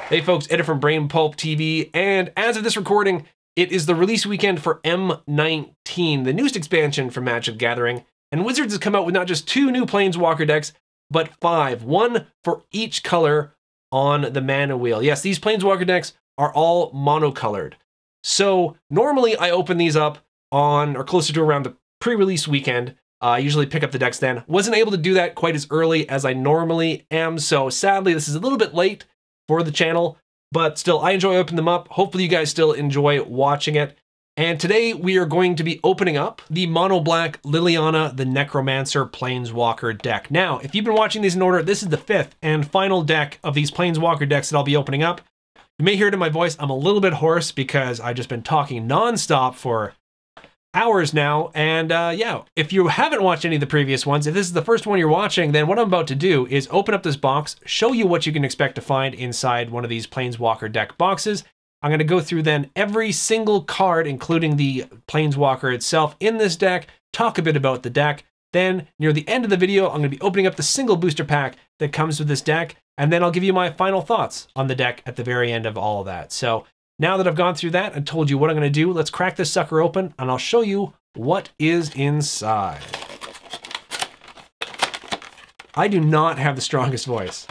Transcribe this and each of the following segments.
Hey folks, Ed from Brain Pulp TV, and as of this recording, it is the release weekend for M19, the newest expansion from Magic the Gathering, and Wizards has come out with not just 2 new Planeswalker decks, but 5, one for each color on the mana wheel. Yes, these Planeswalker decks are all monocolored. So normally I open these up on, or closer to around the pre-release weekend. I usually pick up the decks then. Wasn't able to do that quite as early as I normally am, so sadly this is a little bit late for the channel, but still, I enjoy opening them up. Hopefully you guys still enjoy watching it. And today we are going to be opening up the mono black Liliana the Necromancer Planeswalker deck. Now, if you've been watching these in order, this is the 5th and final deck of these Planeswalker decks that I'll be opening up. You may hear it in my voice, I'm a little bit hoarse because I've just been talking nonstop for hours now, and yeah, if you haven't watched any of the previous ones, if this is the first one you're watching, then what I'm about to do is open up this box, show you what you can expect to find inside one of these Planeswalker deck boxes. I'm going to go through then every single card, including the Planeswalker itself in this deck, talk a bit about the deck. Then, near the end of the video, I'm going to be opening up the single booster pack that comes with this deck, and then I'll give you my final thoughts on the deck at the very end of all of that. So, now that I've gone through that and told you what I'm going to do, let's crack this sucker open and I'll show you what is inside. I do not have the strongest voice,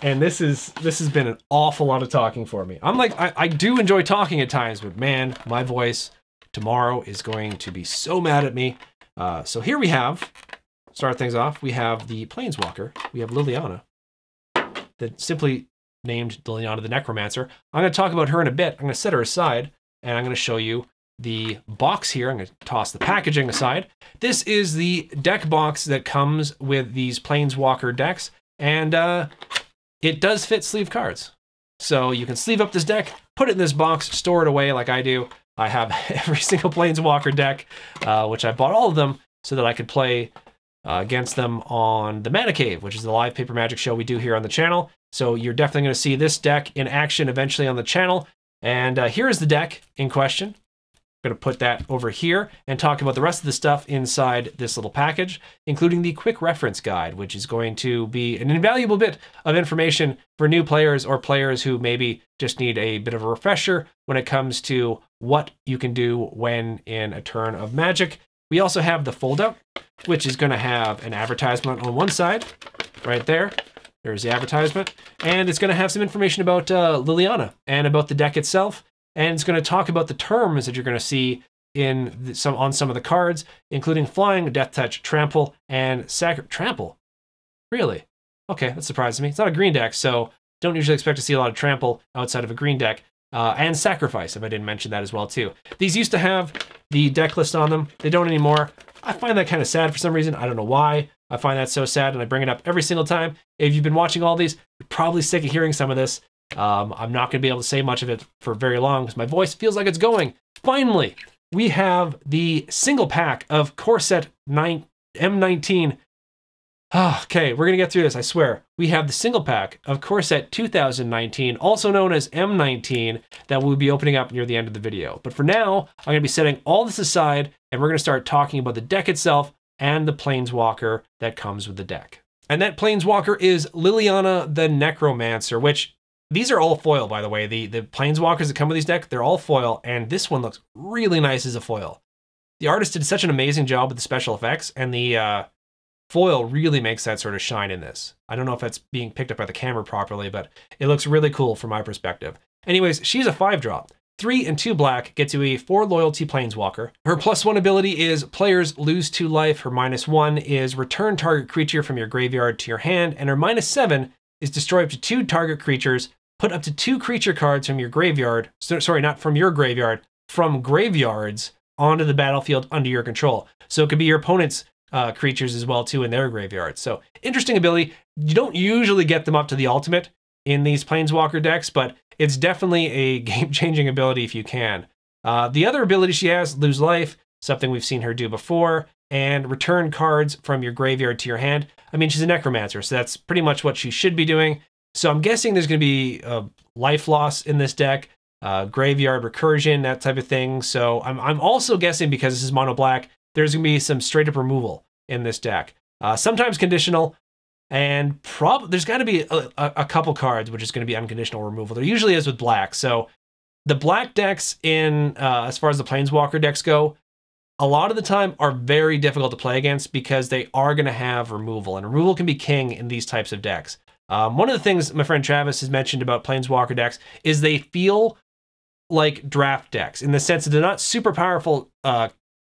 and this has been an awful lot of talking for me. I do enjoy talking at times, but man, my voice tomorrow is going to be so mad at me. So here we have, start things off, we have the Planeswalker, we have Liliana, that simply named Liliana the Necromancer. I'm going to talk about her in a bit. I'm going to set her aside, and I'm going to show you the box here. I'm going to toss the packaging aside. This is the deck box that comes with these Planeswalker decks, and it does fit sleeve cards. So you can sleeve up this deck, put it in this box, store it away like I do. I have every single Planeswalker deck, which I bought all of them so that I could play against them on the Mana Cave, which is the live paper magic show we do here on the channel. So you're definitely going to see this deck in action eventually on the channel. And here is the deck in question. I'm going to put that over here and talk about the rest of the stuff inside this little package, including the quick reference guide, which is going to be an invaluable bit of information for new players or players who maybe just need a bit of a refresher when it comes to what you can do when in a turn of Magic. We also have the foldout, which is going to have an advertisement on one side, right there. There's the advertisement, and it's going to have some information about Liliana and about the deck itself, and it's going to talk about the terms that you're going to see in on some of the cards, including Flying, Death Touch, Trample, and Trample. Really? Okay, that surprises me. It's not a green deck, so don't usually expect to see a lot of Trample outside of a green deck. And Sacrifice, if I didn't mention that as well too. These used to have the deck list on them. They don't anymore. I find that kind of sad for some reason. I don't know why. I find that so sad, and I bring it up every single time. If you've been watching all these, you're probably sick of hearing some of this. I'm not going to be able to say much of it for very long because my voice feels like it's going. Finally, we have the single pack of Core Set M19. Okay, we're going to get through this, I swear. We have the single pack of Core Set 2019, also known as M19, that we'll be opening up near the end of the video. But for now, I'm going to be setting all this aside, and we're going to start talking about the deck itself and the Planeswalker that comes with the deck. And that Planeswalker is Liliana the Necromancer, which these are all foil, by the way. The Planeswalkers that come with these decks, they're all foil, and this one looks really nice as a foil. The artist did such an amazing job with the special effects, and the foil really makes that sort of shine in this. I don't know if that's being picked up by the camera properly, but it looks really cool from my perspective. Anyways, she's a 5-drop. 3 and 2 black gets you a 4 loyalty Planeswalker. Her +1 ability is players lose 2 life. Her -1 is return target creature from your graveyard to your hand. And her -7 is destroy up to 2 target creatures, put up to 2 creature cards from your graveyard, sorry, not from your graveyard, from graveyards onto the battlefield under your control. So it could be your opponent's creatures as well too in their graveyard. So interesting ability. You don't usually get them up to the ultimate in these Planeswalker decks, but it's definitely a game-changing ability if you can. The other ability she has, lose life, something we've seen her do before, and return cards from your graveyard to your hand. I mean, she's a Necromancer, so that's pretty much what she should be doing. So I'm guessing there's going to be life loss in this deck, graveyard recursion, that type of thing. So I'm also guessing, because this is mono black, there's going to be some straight up removal in this deck. Sometimes conditional, And there's got to be a couple cards which is going to be unconditional removal. There usually is with black. So the black decks in as far as the Planeswalker decks go, a lot of the time are very difficult to play against because they are going to have removal, and removal can be king in these types of decks. One of the things my friend Travis has mentioned about Planeswalker decks is they feel like draft decks in the sense that they're not super powerful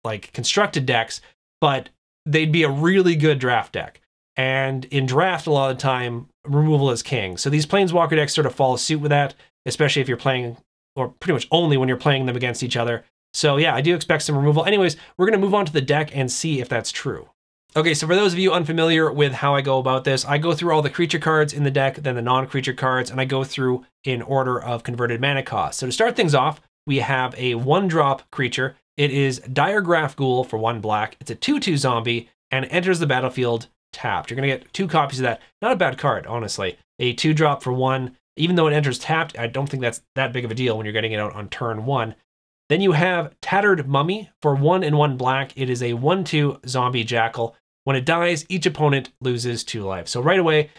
like constructed decks, but they'd be a really good draft deck. And in draft, a lot of the time, removal is king. So these Planeswalker decks sort of follow suit with that, especially if you're playing, or pretty much only when you're playing them against each other. So yeah, I do expect some removal. Anyways, we're going to move on to the deck and see if that's true. Okay, so for those of you unfamiliar with how I go about this, I go through all the creature cards in the deck, then the non-creature cards, and I go through in order of converted mana cost. So to start things off, we have a 1-drop creature. It is Diregraph Ghoul for 1 black. It's a 2/2 zombie and enters the battlefield tapped. You're going to get 2 copies of that. Not a bad card, honestly. A 2-drop for 1. Even though it enters tapped, I don't think that's that big of a deal when you're getting it out on turn 1. Then you have Tattered Mummy for 1 and 1 black. It is a 1/2 zombie jackal. When it dies, each opponent loses 2 life. So right away,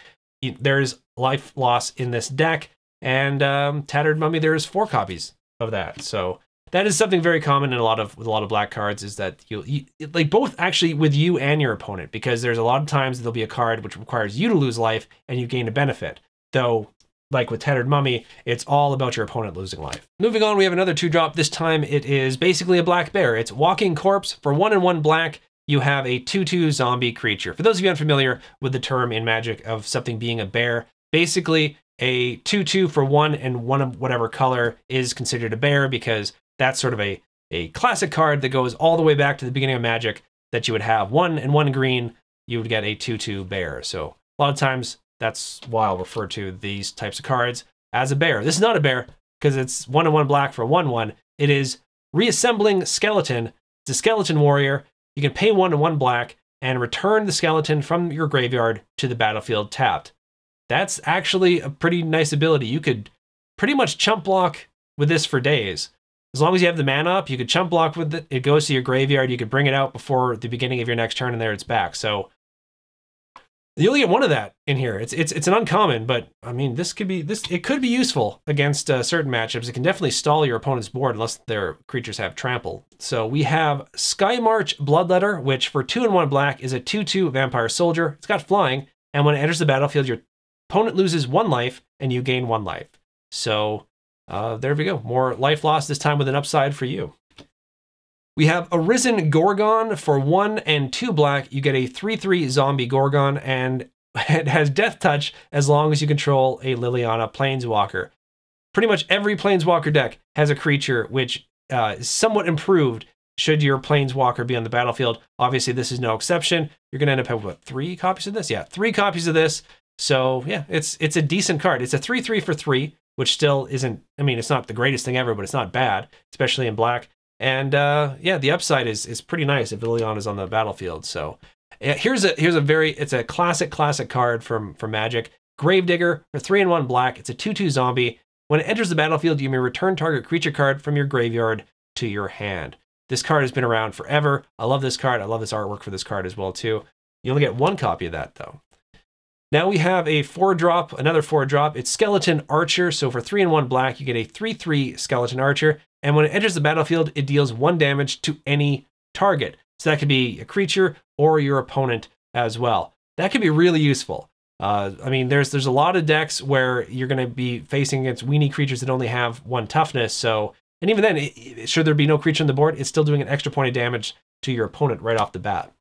there's life loss in this deck. And Tattered Mummy, there's 4 copies of that. So that is something very common in with a lot of black cards, is that you like both actually with you and your opponent, because there's a lot of times there'll be a card which requires you to lose life and you gain a benefit. Though, like with Tattered Mummy, it's all about your opponent losing life. Moving on, we have another 2-drop. This time it is basically a black bear. It's Walking Corpse for 1 and 1 black. You have a 2/2 zombie creature. For those of you unfamiliar with the term in Magic of something being a bear, basically a 2/2 for 1 and 1 of whatever color is considered a bear, because that's sort of a classic card that goes all the way back to the beginning of Magic, that you would have 1 and 1 green, you would get a 2/2 bear. So a lot of times that's why I'll refer to these types of cards as a bear. This is not a bear because it's 1 and 1 black for 1/1. It is Reassembling Skeleton. It's a skeleton warrior. You can pay 1 and 1 black and return the skeleton from your graveyard to the battlefield tapped. That's actually a pretty nice ability. You could pretty much chump block with this for days. As long as you have the mana up, you could chump block with it. It goes to your graveyard. You could bring it out before the beginning of your next turn, and there it's back. So you only get 1 of that in here. It's an uncommon, but I mean, it could be useful against certain matchups. It can definitely stall your opponent's board unless their creatures have trample. So we have Skymarch Bloodletter, which for 2 and 1 black is a 2/2 vampire soldier. It's got flying, and when it enters the battlefield, your opponent loses 1 life and you gain 1 life. So there we go. More life loss, this time with an upside for you. We have Arisen Gorgon for 1 and 2 black. You get a 3/3 zombie Gorgon, and it has Death Touch as long as you control a Liliana Planeswalker. Pretty much every Planeswalker deck has a creature which is somewhat improved should your Planeswalker be on the battlefield. Obviously, this is no exception. You're going to end up with, what, 3 copies of this? Yeah, 3 copies of this. So yeah, it's a decent card. It's a 3/3 for 3, which still isn't, I mean, it's not the greatest thing ever, but it's not bad, especially in black. And yeah, the upside is pretty nice if Liliana is on the battlefield. So here's a classic card from Magic. Gravedigger for 3 and 1 black. It's a 2/2 zombie. When it enters the battlefield, you may return target creature card from your graveyard to your hand. This card has been around forever. I love this card. I love this artwork for this card as well too. You only get 1 copy of that though. Now we have a 4-drop, another 4-drop. It's Skeleton Archer. So for 3 and 1 black, you get a 3/3 Skeleton Archer. And when it enters the battlefield, it deals 1 damage to any target. So that could be a creature or your opponent as well. That could be really useful. I mean, there's a lot of decks where you're going to be facing against weenie creatures that only have 1 toughness. So, and even then, should there be no creature on the board, it's still doing an extra point of damage to your opponent right off the bat.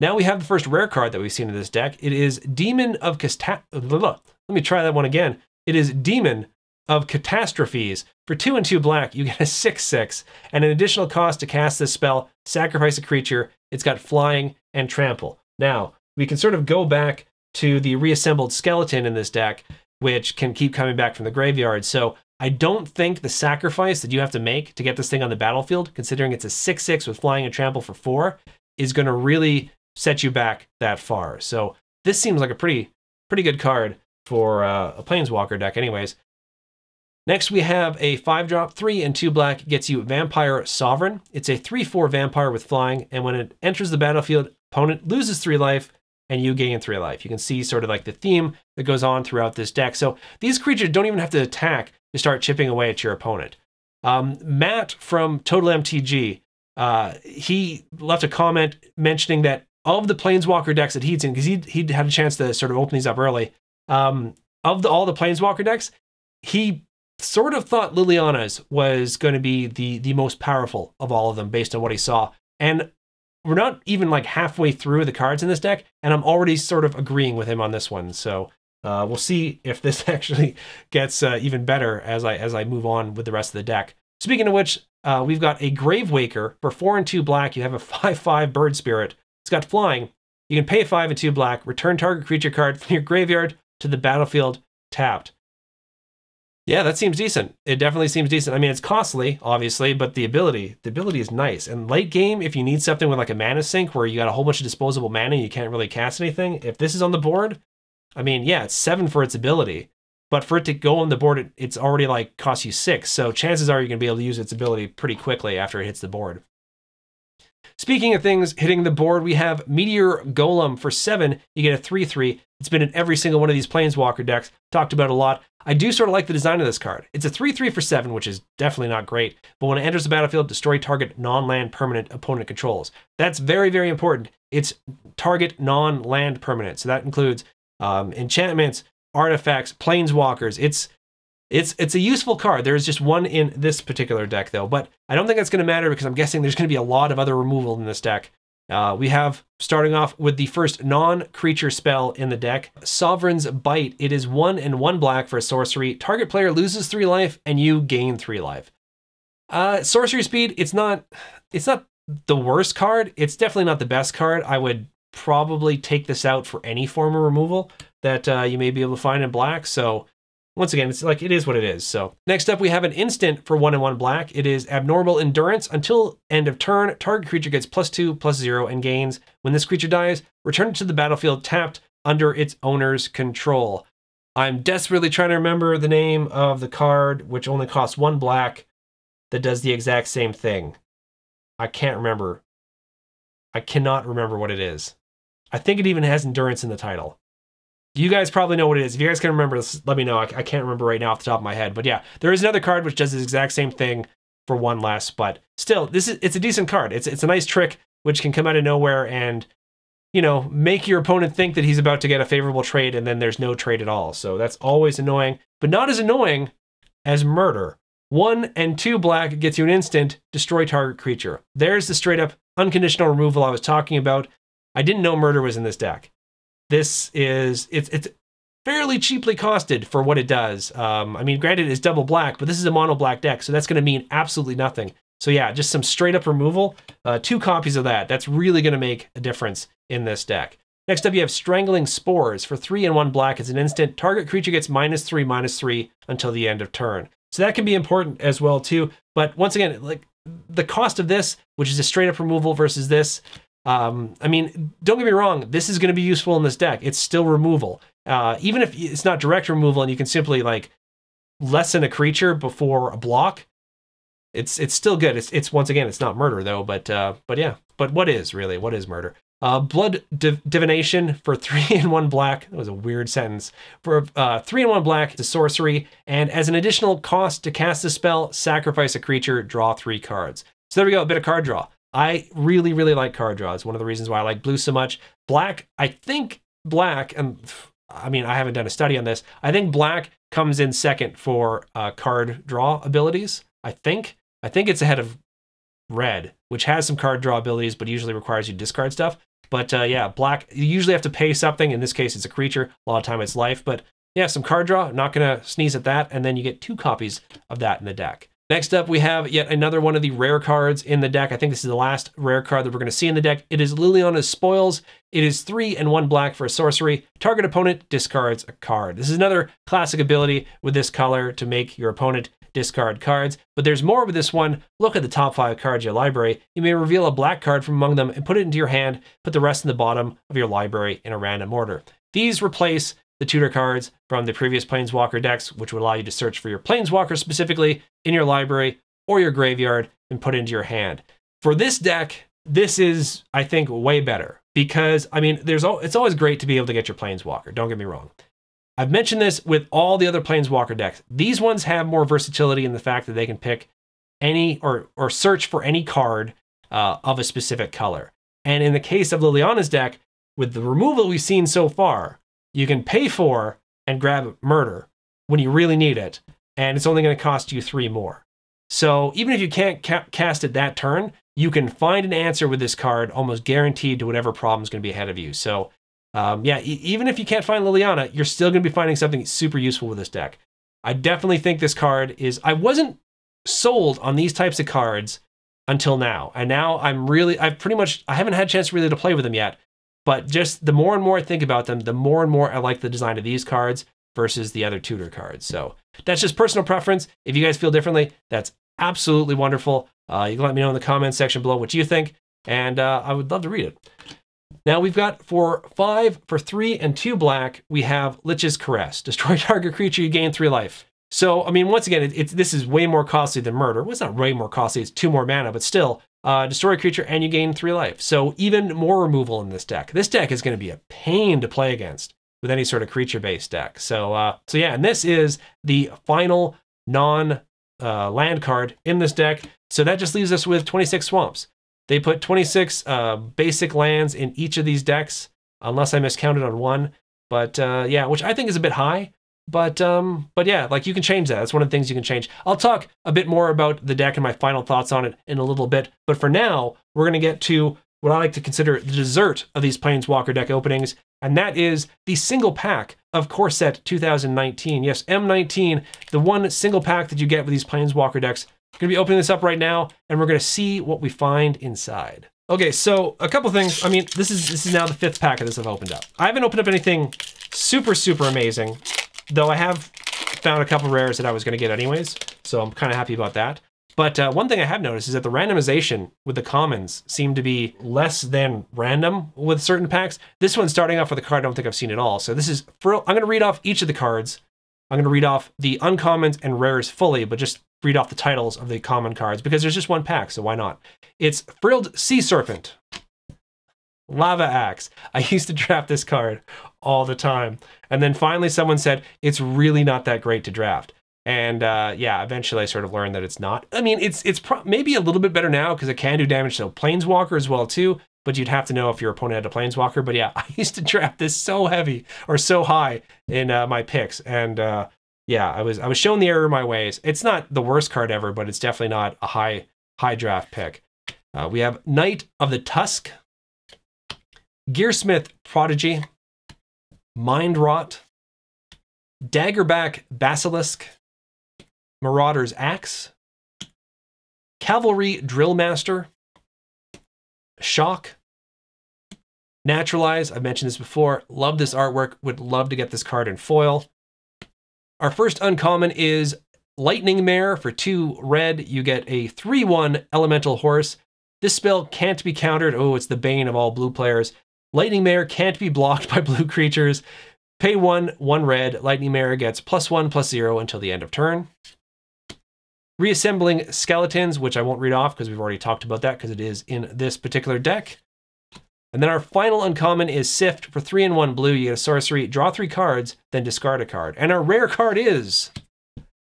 Now we have the first rare card that we've seen in this deck. It is Demon of Let me try that one again. It is Demon of Catastrophes. For 2 and 2 black, you get a 6/6, and an additional cost to cast this spell, sacrifice a creature. It's got flying and trample. Now, we can sort of go back to the reassembled skeleton in this deck, which can keep coming back from the graveyard. So I don't think the sacrifice that you have to make to get this thing on the battlefield, considering it's a 6/6 with flying and trample for 4, is going to really set you back that far. So this seems like a pretty good card for a Planeswalker deck anyways. Next we have a 5-drop, 3 and 2 black, gets you Vampire Sovereign. It's a 3/4 vampire with flying, and when it enters the battlefield, opponent loses 3 life, and you gain 3 life. You can see sort of like the theme that goes on throughout this deck. So these creatures don't even have to attack to start chipping away at your opponent. Matt from Total MTG, he left a comment mentioning that of the Planeswalker decks that he'd seen, because he'd had a chance to sort of open these up early, of all the Planeswalker decks, he sort of thought Liliana's was going to be the most powerful of all of them based on what he saw. And we're not even like halfway through the cards in this deck, and I'm already sort of agreeing with him on this one. So we'll see if this actually gets even better as I move on with the rest of the deck. Speaking of which, we've got a Gravewaker for 4 and 2 black. You have a 5/5 bird spirit. It's got flying. You can pay 5 and 2 black, return target creature card from your graveyard to the battlefield tapped. Yeah, that seems decent. It definitely seems decent. I mean, it's costly, obviously, but the ability is nice. And late game, if you need something with like a mana sink where you got a whole bunch of disposable mana and you can't really cast anything, if this is on the board, I mean, yeah, it's 7 for its ability, but for it to go on the board, it's already like costs you 6. So chances are you're gonna be able to use its ability pretty quickly after it hits the board. Speaking of things hitting the board, we have Meteor Golem for 7. You get a 3/3. It's been in every single one of these Planeswalker decks. Talked about a lot. I do sort of like the design of this card. It's a 3/3 for 7, which is definitely not great. But when it enters the battlefield, destroy target non-land permanent opponent controls. That's very, very important. It's target non-land permanent. So that includes enchantments, artifacts, planeswalkers. It's a useful card. There's just one in this particular deck, though. But I don't think that's going to matter because I'm guessing there's going to be a lot of other removal in this deck. We have, starting off with the first non-creature spell in the deck, Sovereign's Bite. It is 1 and 1 black for a sorcery. Target player loses 3 life, and you gain 3 life. Sorcery speed, it's not the worst card. It's definitely not the best card. I would probably take this out for any form of removal that you may be able to find in black. So once again, it's like, it is what it is. So next up, we have an instant for 1 and 1 black. It is Abnormal Endurance. Until end of turn, target creature gets +2/+0 and gains. When this creature dies, return it to the battlefield tapped under its owner's control. I'm desperately trying to remember the name of the card, which only costs 1 black, that does the exact same thing. I can't remember. I cannot remember what it is. I think it even has endurance in the title. You guys probably know what it is. If you guys can remember this, let me know. I can't remember right now off the top of my head. But yeah, there is another card which does the exact same thing for 1 less. But still, it's a decent card. It's a nice trick which can come out of nowhere and, you know, make your opponent think that he's about to get a favorable trade and then there's no trade at all. So that's always annoying, but not as annoying as Murder. 1 and 2 black gets you an instant, destroy target creature. There's the straight up unconditional removal I was talking about. I didn't know Murder was in this deck. It's fairly cheaply costed for what it does. I mean, granted, it's double black, but this is a mono black deck, so that's going to mean absolutely nothing. So yeah, just some straight up removal. 2 copies of that. That's really going to make a difference in this deck. Next up, you have Strangling Spores for 3 and 1 black. It's an instant. Target creature gets -3/-3 until the end of turn. So that can be important as well too. But once again, like the cost of this, which is a straight up removal versus this, I mean, don't get me wrong, this is going to be useful in this deck. It's still removal. Even if it's not direct removal and you can simply like lessen a creature before a block, it's still good. It's once again, it's not Murder though, but yeah. But what is Murder? Blood Divination for 3 and 1 black. That was a weird sentence. For 3 and 1 black, it's a sorcery, and as an additional cost to cast the spell, sacrifice a creature, draw 3 cards. So there we go, a bit of card draw. I really, really like card draw. It's one of the reasons why I like blue so much. Black, I think black, and I mean, I haven't done a study on this. I think black comes in second for card draw abilities. I think it's ahead of red, which has some card draw abilities, but usually requires you to discard stuff. But yeah, black, you usually have to pay something. In this case, it's a creature. A lot of time it's life. But yeah, some card draw. Not going to sneeze at that. And then you get 2 copies of that in the deck. Next up, we have yet another one of the rare cards in the deck. I think this is the last rare card that we're going to see in the deck. It is Liliana Spoils. It is 3 and 1 black for a sorcery. Target opponent discards a card. This is another classic ability with this color to make your opponent discard cards. But there's more with this one. Look at the top 5 cards of your library. You may reveal a black card from among them and put it into your hand. Put the rest in the bottom of your library in a random order. These replace the tutor cards from the previous Planeswalker decks, which would allow you to search for your Planeswalker specifically in your library or your graveyard and put it into your hand. For this deck, this is, I think, way better because, I mean, it's always great to be able to get your Planeswalker. Don't get me wrong. I've mentioned this with all the other Planeswalker decks. These ones have more versatility in the fact that they can pick any or search for any card of a specific color. And in the case of Liliana's deck, with the removal we've seen so far, you can pay for and grab Murder when you really need it, and it's only going to cost you 3 more. So even if you can't cast it that turn, you can find an answer with this card, almost guaranteed to whatever problem is going to be ahead of you. So yeah, even if you can't find Liliana, you're still going to be finding something super useful with this deck. I definitely think this card is... I wasn't sold on these types of cards until now, and now I haven't had a chance really to play with them yet, but just the more and more I think about them, the more and more I like the design of these cards versus the other tutor cards. So that's just personal preference. If you guys feel differently, that's absolutely wonderful. You can let me know in the comments section below what you think, and I would love to read it. Now we've got for 5, for 3, and 2 black, we have Lich's Caress. Destroy target creature, you gain 3 life. So, I mean, once again, this is way more costly than Murder. Well, it's not way more costly, it's 2 more mana, but still, destroy a creature and you gain 3 life. So even more removal in this deck. This deck is going to be a pain to play against with any sort of creature-based deck. So yeah, and this is the final non-land card in this deck. So that just leaves us with 26 swamps. They put 26 basic lands in each of these decks, unless I miscounted on one. But yeah, which I think is a bit high. But yeah, like you can change that. That's one of the things you can change. I'll talk a bit more about the deck and my final thoughts on it in a little bit. But for now, we're going to get to what I like to consider the dessert of these Planeswalker deck openings, and that is the single pack of Core Set 2019. Yes, M19, the one single pack that you get with these Planeswalker decks. I'm going to be opening this up right now, and we're going to see what we find inside. Okay, so a couple things. I mean, this is now the 5th pack of this I've opened up. I haven't opened up anything super, super amazing, though I have found a couple rares that I was going to get anyways, so I'm kind of happy about that. But one thing I have noticed is that the randomization with the commons seem to be less than random with certain packs. This one's starting off with a card I don't think I've seen at all. So this is, I'm going to read off each of the cards. I'm going to read off the uncommons and rares fully, but just read off the titles of the common cards because there's just one pack, so why not? It's Frilled Sea Serpent, Lava Axe. I used to draft this card all the time. And then finally someone said, it's really not that great to draft. And yeah, eventually I sort of learned that it's not. I mean, it's maybe a little bit better now because it can do damage to Planeswalker as well too, but you'd have to know if your opponent had a Planeswalker. But yeah, I used to draft this so heavy or so high in my picks. And yeah, I was shown the error of my ways. It's not the worst card ever, but it's definitely not a high draft pick. We have Knight of the Tusk, Gearsmith Prodigy, Mind Rot, Daggerback Basilisk, Marauder's Axe, Cavalry Drillmaster, Shock, Naturalize. I've mentioned this before. Love this artwork. Would love to get this card in foil. Our first uncommon is Lightning Mare. For 2 red, you get a 3/1 Elemental Horse. This spell can't be countered. Oh, it's the bane of all blue players. Lightning Mare can't be blocked by blue creatures. Pay 1 red. Lightning Mare gets +1/+0 until the end of turn. Reassembling Skeletons, which I won't read off because we've already talked about that because it is in this particular deck. And then our final uncommon is Sift. For 3 and 1 blue, you get a sorcery, draw 3 cards, then discard a card. And our rare card is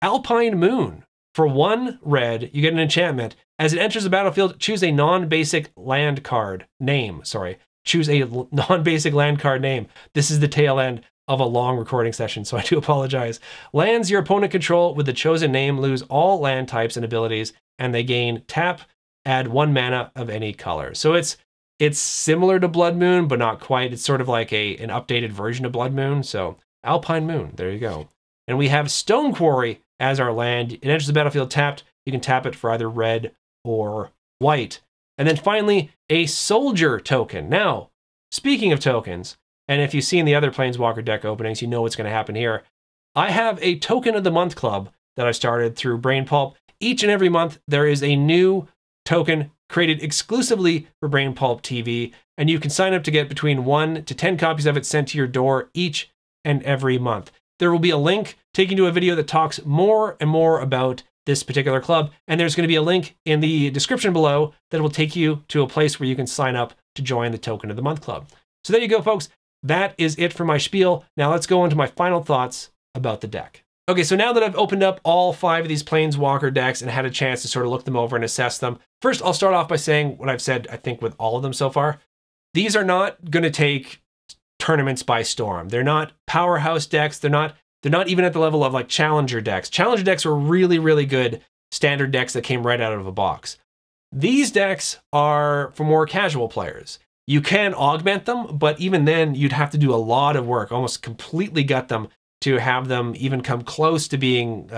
Alpine Moon. For 1 red, you get an enchantment. As it enters the battlefield, choose a non-basic land card name. Sorry, choose a non-basic land card name. This is the tail end of a long recording session, so I do apologize. Lands your opponent control with the chosen name lose all land types and abilities, and they gain tap, add 1 mana of any color. So it's similar to Blood Moon, but not quite. It's sort of like an updated version of Blood Moon. So Alpine Moon, there you go. And we have Stone Quarry as our land. It enters the battlefield tapped. You can tap it for either red or white. And then finally, a Soldier token. Now, speaking of tokens, and if you've seen the other Planeswalker deck openings, you know what's going to happen here. I have a Token of the Month club that I started through Brain Pulp. Each and every month, there is a new token created exclusively for Brain Pulp TV, and you can sign up to get between 1 to 10 copies of it sent to your door each and every month. There will be a link taking to a video that talks more and more about this particular club. And there's going to be a link in the description below that will take you to a place where you can sign up to join the Token of the Month Club. So there you go, folks. That is it for my spiel. Now let's go into my final thoughts about the deck. Okay, so now that I've opened up all 5 of these Planeswalker decks and had a chance to sort of look them over and assess them, first I'll start off by saying what I've said, I think, with all of them so far. These are not going to take tournaments by storm. They're not powerhouse decks. They're not even at the level of like challenger decks. Challenger decks were really, really good standard decks that came right out of a box. These decks are for more casual players. You can augment them, but even then you'd have to do a lot of work, almost completely gut them to have them even come close to being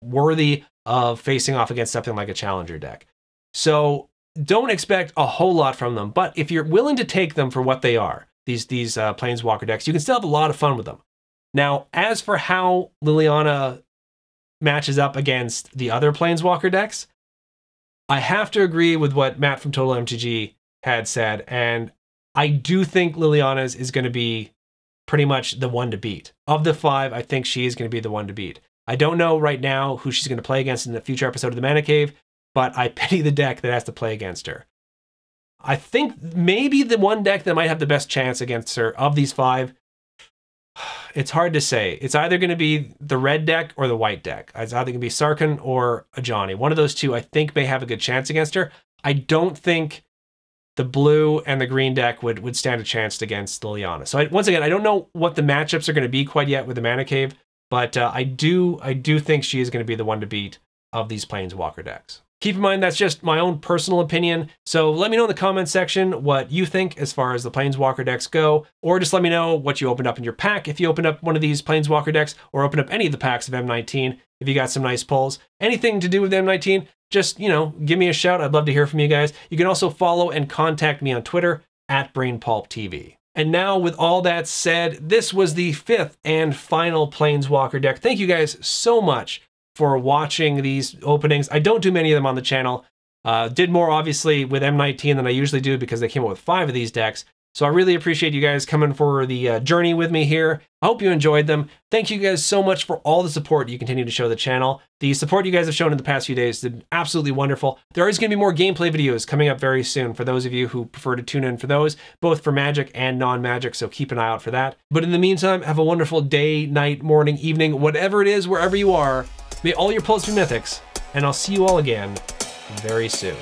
worthy of facing off against something like a challenger deck. So don't expect a whole lot from them, but if you're willing to take them for what they are, these Planeswalker decks, you can still have a lot of fun with them. Now, as for how Liliana matches up against the other Planeswalker decks, I have to agree with what Matt from Total MTG had said, and I do think Liliana's is going to be pretty much the one to beat. Of the 5, I think she is going to be the one to beat. I don't know right now who she's going to play against in the future episode of the Mana Cave, but I pity the deck that has to play against her. I think maybe the one deck that might have the best chance against her of these 5, it's hard to say. It's either going to be the red deck or the white deck. It's either going to be Sarkhan or Ajani. One of those two I think may have a good chance against her. I don't think the blue and the green deck would stand a chance against Liliana. So once again, I don't know what the matchups are going to be quite yet with the Mana Cave, but I do think she is going to be the one to beat of these Planeswalker decks. Keep in mind, that's just my own personal opinion. So let me know in the comments section what you think as far as the Planeswalker decks go, or just let me know what you opened up in your pack if you opened up one of these Planeswalker decks, or opened up any of the packs of M19 if you got some nice pulls. Anything to do with M19, just, give me a shout. I'd love to hear from you guys. You can also follow and contact me on Twitter @BrainPulpTV. And now, with all that said, this was the 5th and final Planeswalker deck. Thank you guys so much for watching these openings. I don't do many of them on the channel. Did more, obviously, with M19 than I usually do because they came out with 5 of these decks. So I really appreciate you guys coming for the journey with me here. I hope you enjoyed them. Thank you guys so much for all the support you continue to show the channel. The support you guys have shown in the past few days has been absolutely wonderful. There is going to be more gameplay videos coming up very soon for those of you who prefer to tune in for those, both for Magic and non-Magic, so keep an eye out for that. But in the meantime, have a wonderful day, night, morning, evening, whatever it is, wherever you are. May all your pulls be mythics, and I'll see you all again very soon.